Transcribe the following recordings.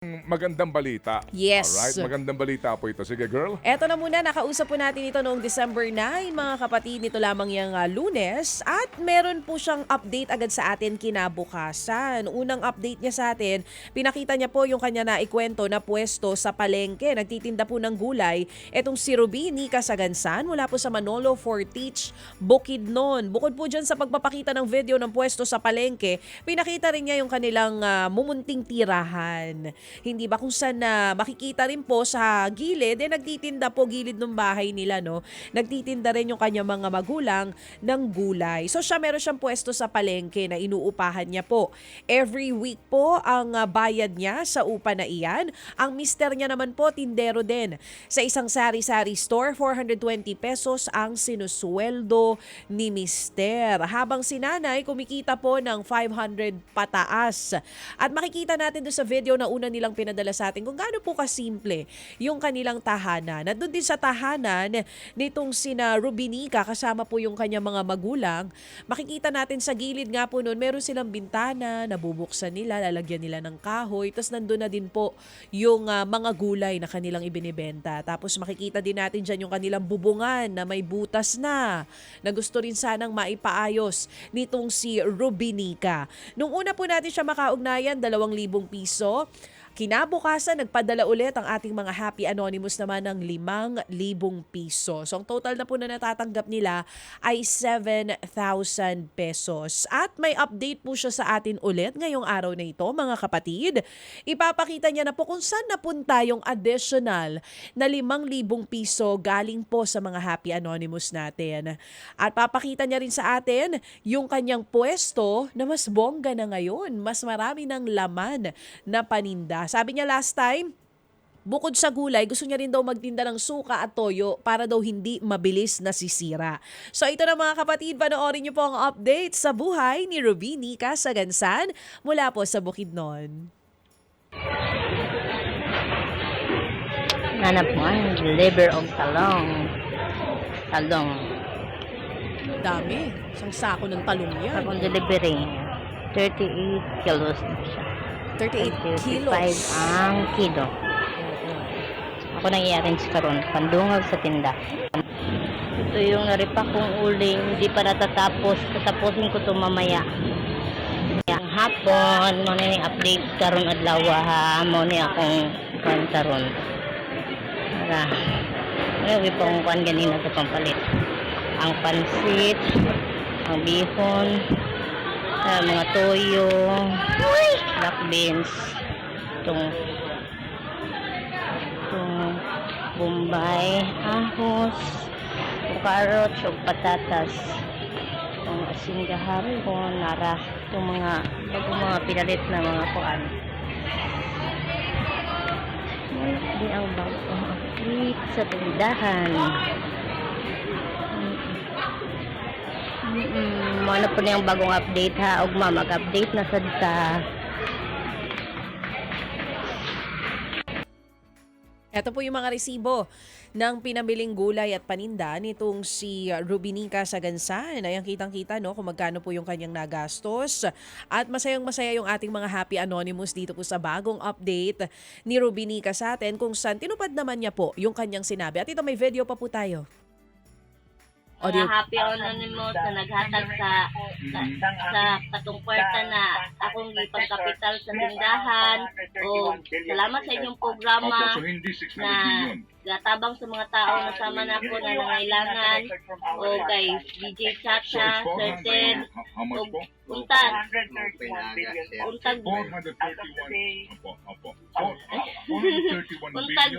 Magandang balita. Yes. Alright, magandang balita po ito. Sige, girl. Eto na muna, nakausap po natin ito noong December 9, mga kapatid, nito lamang yung Lunes. At meron po siyang update agad sa atin kinabukasan. Unang update niya sa atin, pinakita niya po yung kanya na ikwento na pwesto sa palengke. Nagtitinda po ng gulay. Etong si Rubini Casagansan, mula po sa Manolo Fortich, Bukidnon. Bukod po dyan sa pagpapakita ng video ng pwesto sa palengke, pinakita rin niya yung kanilang mumunting tirahan. Hindi ba kung saan makikita rin po sa gilid, nagtitinda po gilid ng bahay nila, no? Nagtitinda rin yung kanyang mga magulang ng gulay. So siya meron siyang pwesto sa palengke na inuupahan niya po. Every week po ang bayad niya sa upa na iyan. Ang mister niya naman po, tindero din. Sa isang sari-sari store, 420 pesos ang sinusweldo ni mister. Habang si nanay, kumikita po ng 500 pataas. At makikita natin doon sa video na una nilang pinadala sa atin kung gaano po kasimple yung kanilang tahanan. At doon din sa tahanan nitong sina Rubinica, kasama po yung kanyang mga magulang, makikita natin sa gilid nga po noon, meron silang bintana, nabubuksan nila, lalagyan nila ng kahoy, tapos nandun na din po yung mga gulay na kanilang ibinibenta. Tapos makikita din natin dyan yung kanilang bubungan na may butas na gusto rin sanang maipaayos nitong si Rubinica. Nung una po natin siya makaugnayan, 2,000 piso. Kinabukasan, nagpadala ulit ang ating mga Happy Anonymous naman ng 5,000 piso. So ang total na po na natatanggap nila ay 7,000 pesos. At may update po siya sa atin ulit ngayong araw na ito, mga kapatid. Ipapakita niya na po kung saan napunta yung additional na 5,000 piso galing po sa mga Happy Anonymous natin. At papakita niya rin sa atin yung kanyang pwesto na mas bongga na ngayon. Mas marami ng laman na paninda. Sabi niya last time, bukod sa gulay, gusto niya rin daw magtinda ng suka at toyo para daw hindi mabilis nasisira. So ito na mga kapatid, panoorin niyo po ang update sa buhay ni Rubini Casagansan mula po sa Bukidnon. Hanap mo ang liver of talong. Talong. Dami. Isang sako ng talong yan. Akong delivery. 38 kilos na siya. 38 kilos. 35 ang kilo. Ako nang i-arrange karon, pandungag sa tinda. Ito yung naripa kong uling, hindi pa natatapos. Tatapusin ko to mamaya. Ang hapon, mo na yung update karon adlaw ha. Mo na akong karon. Para, may pang kuan ganina sa pampalit. Ang pansit, ang bihon, mga toyo, black beans, itong bombay, ahos, carrots, o patatas, itong asin gahapon, nara, itong mga pinalit na mga kuan. Hindi ang bagong update sa tindahan. Ano po na yung bagong update ha, ugma mag-update na sad ta. Ito po yung mga resibo ng pinamiling gulay at paninda nitong si Rubinica Casagansan. Ayan, kitang-kita no, kung magkano po yung kanyang nagastos. At masayang-masaya yung ating mga Happy Anonymous dito po sa bagong update ni Rubinica sa atin kung saan tinupad naman niya po yung kanyang sinabi. At ito may video pa po tayo. Mga Happy Anonymous na naghatag sa katong kwarta na akong ipagkapital sa tindahan, o salamat sa inyong programa na gatabang sa mga tao na sama na ako na nangailangan, o kay DJ Chacha, Certain, o untag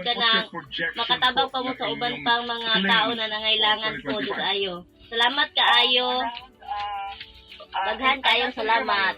ka na makatabang pa mo sa uban pang mga tao na nangailangan po dito ayo. Salamat kaayo. Daghan kayong salamat.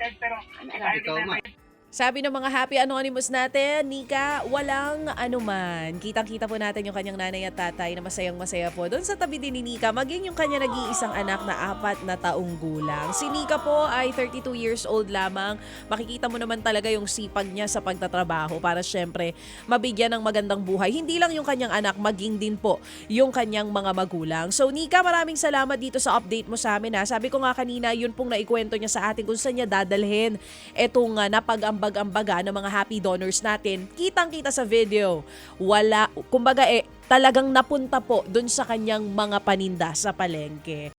Sabi ng mga Happy Anonymous natin, Nika, walang anuman. Kitang-kita po natin yung kanyang nanay at tatay na masayang-masaya po. Doon sa tabi din ni Nika, maging yung kanya nag-iisang anak na 4 na taong gulang. Si Nika po ay 32 years old lamang. Makikita mo naman talaga yung sipag niya sa pagtatrabaho para syempre mabigyan ng magandang buhay. Hindi lang yung kanyang anak, maging din po yung kanyang mga magulang. So Nika, maraming salamat dito sa update mo sa amin. Sabi ko nga kanina, yun pong naikwento niya sa atin kung saan niya dadalhin etong napag-ambag ambag-ambaga ng mga happy donors natin, kitang-kita sa video. Wala, kumbaga talagang napunta po dun sa kanyang mga paninda sa palengke.